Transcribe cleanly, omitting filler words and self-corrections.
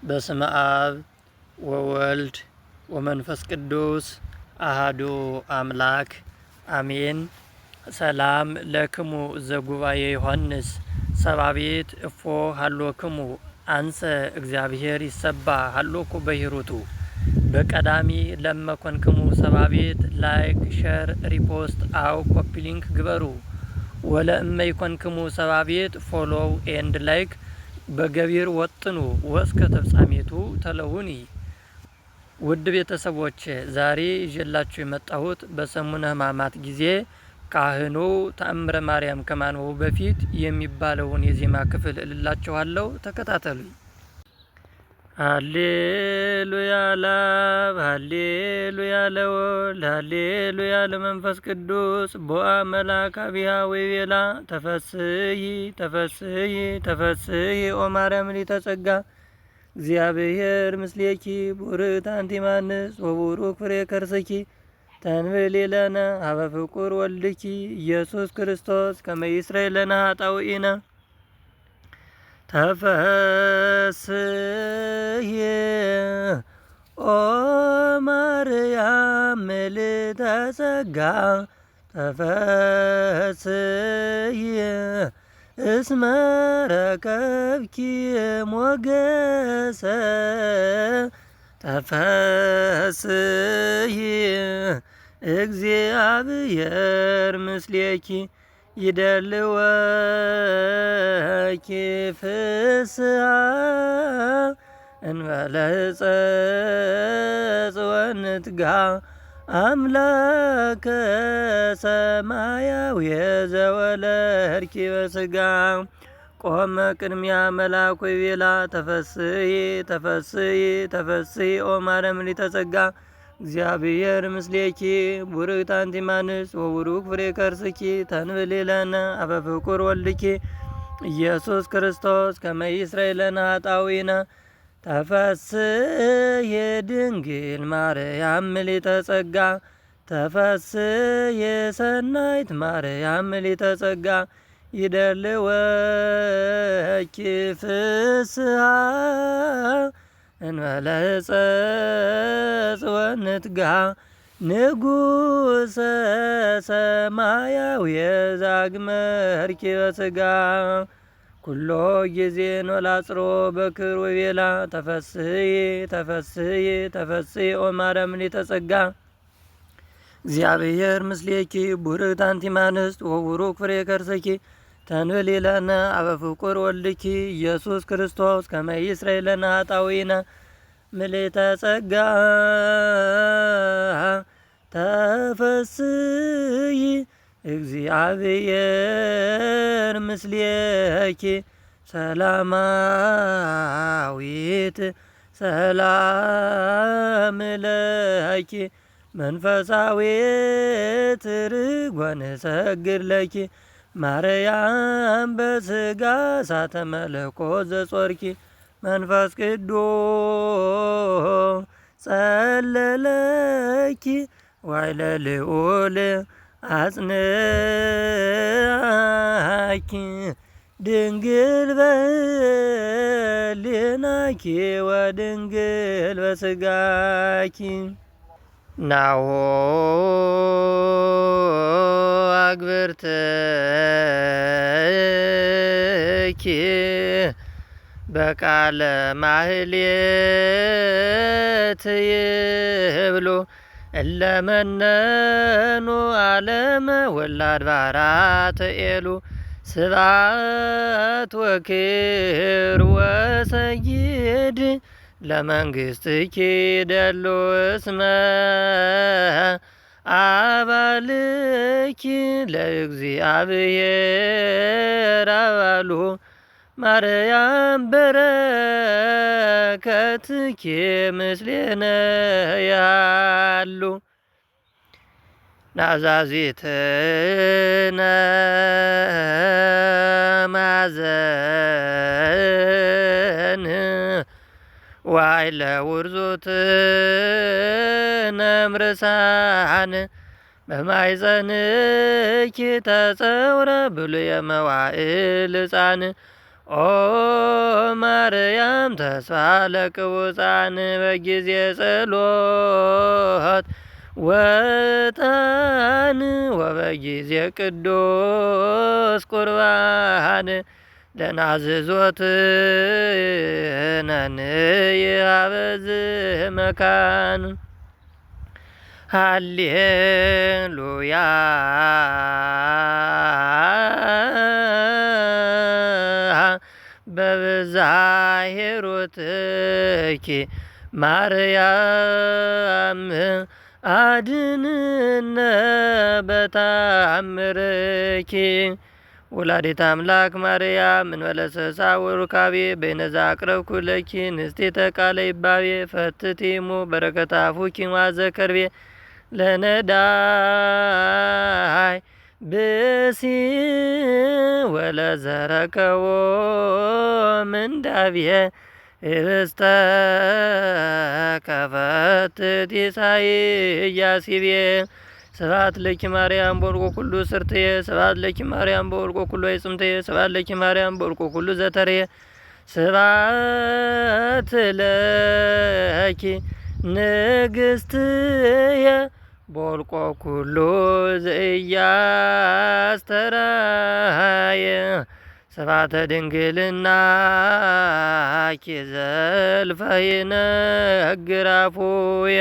በስመ አብ ወወልድ ወመንፈስ ቅዱስ አሃዱ አምላክ አሜን። ሰላም ለክሙ ዘጉባኤ ዮሐንስ ሰባቤት እፎ ሃሎክሙ አንሰ እግዚአብሔር ይሰባ ሃሎኩ በሂሩቱ። በቀዳሚ ለመኮንክሙ ሰባቤት ላይክ ሸር ሪፖስት አው ኮፒ ሊንክ ግበሩ። ወለእመ ይኮንክሙ ሰባቤት ፎሎው ኤንድ ላይክ በገቢር ወጥኑ ወስከ ተፍጻሜቱ ተለውኒ። ውድ ቤተሰቦች ዛሬ ይዤላችሁ የመጣሁት በሰሙነ ሕማማት ጊዜ ካህኑ ተአምረ ማርያም ከማንበቡ በፊት የሚባለውን የዜማ ክፍል እልላችኋለሁ። ተከታተሉኝ። ሃሌሉያ ለአብ፣ ሃሌሉያ ለወልድ፣ ሃሌሉያ ለመንፈስ ቅዱስ። ቦአ መልአከ አቢሃ ወይቤላ ተፈስሒ ተፈስሒ ተፈስሒ ኦ ማርያም ሊተ ጸጋ እግዚአብሔር ምስሌኪ ቡርክት አንቲ እማንስት ወቡሩክ ፍሬ ከርሥኪ ተንብል ለነ ሀበ ፍቁር ወልድኪ ኢየሱስ ክርስቶስ ከመ ይስረይ ለነ ኃጣውኢነ። ተፈስሒ ኦ ማርያም ምልዕተ ጸጋ ተፈስሒ እስመ ረከብኪ ሞገሰ ተፈስሒ እግዚአብሔር ምስሌኪ ይደልወኪ ፍስሓ እንበለ ሕጸጽ ወንትጋ አምላከ ሰማያዊ ዘወለድኪ በሥጋ። ቆመ ቅድሚያ መልአኩ ይቤላ ተፈስሒ ተፈስሒ ተፈስሒ ኦ ማርያም ሊተ ጸጋ እግዚአብሔር ምስሌኪ ቡርክት አንቲ እማንስት ወቡሩክ ፍሬ ከርሥኪ ተንብል ለነ ሀበ ፍቁር ወልድኪ ኢየሱስ ክርስቶስ ከመ ይስረይ ለነ ኃጣውኢነ። ተፈስሒ ድንግል ማርያም ምልዕተ ጸጋ ተፈስሒ ሰናይት ማርያም ምልዕተ ጸጋ ይደልወኪ ፍስሓ እንበለ ሕጸጽ ወንትጋ ንጉሠ ሰማያዊ ዛግመርኪ በሥጋ ኩሎ ጊዜ ኖላጽሮ በክብር ወቤላ ተፈስሒ ተፈስሒ ተፈስሒ ኦ ማርያም ሊተ ጸጋ እግዚአብሔር ምስሌኪ ቡርክት አንቲ እማንስት ወቡሩክ ፍሬ ከርሥኪ ተንብል ለነ ሀበ ፍቁር ወልድኪ ኢየሱስ ክርስቶስ ከመ ይስረይ ለነ ኃጣውኢነ። ምልዕተ ጸጋ ተፈስሒ እግዚአብሔር ምስሌኪ ሰላማዊት ሰላም ለኪ መንፈሳዊት ርግወ ንሰግድ ለኪ ማርያም በሥጋ እሳተ መለኮት ዘጾርኪ መንፈስ ቅዱስ ጸለለኪ ዋይለ ልዑል አጽንዓኪ ድንግል በሕሊናኪ ወድንግል በሥጋኪ። ናሁ አግብርትኪ በቃለ ማህሌት ይብሉ እለመነኑ ዓለመ ወላድ ባራት ኤሉ ስብሐት ወክብር ወሰይድ ለመንግሥትኪ ደሉ እስመ አባልኪ ለእግዚአብሔር አባሉ ማርያም በረከትኪ ምስሌነ ያሉ። ናዛዚትነ ማዘን ዋይለ ውርዙትነ ምርሳን በማይጸንኪ ተጸውረ ብሉየ መዋዕል ሕፃን ኦ ማርያም ተስፋ ለቅቡፃን በጊዜ ጸሎት ወጣን ወበጊዜ ቅዱስ ቁርባን ለናዝዞት ነንየ አበዝ መካን ሃሌሉያ በብዛ ሄሮትኪ ማርያም አድንነ በታምርኪ ወላዲተ አምላክ ማርያም እንበለሰሳ ወሩካቤ በይነዛ አቅረብኩ ለኪ ንስቴተ ቃለ ይባቤ ፈትቲሙ በረከታ ፉኪ ማዘከርቤ ለነዳይ ብሲ ወለዘረከቦ ምንዳብየ ህብስተ ከፈትት ኢሳይያሲቤ ስብሐት ለኪ ማርያም በወርቆ ኩሉ ስርትየ ስብሐት ለኪ ማርያም በወርቆ ኩሉ አይጽምትየ ስብሐት ለኪ ማርያም በወርቆ ኩሉ ዘተርየ ስብሐት ለኪ ንግስትየ በወርቆ ኩሉ ዘኢያስተራየ ስብሐተ ድንግልናኪ ዘልፈ ይነግር አፉየ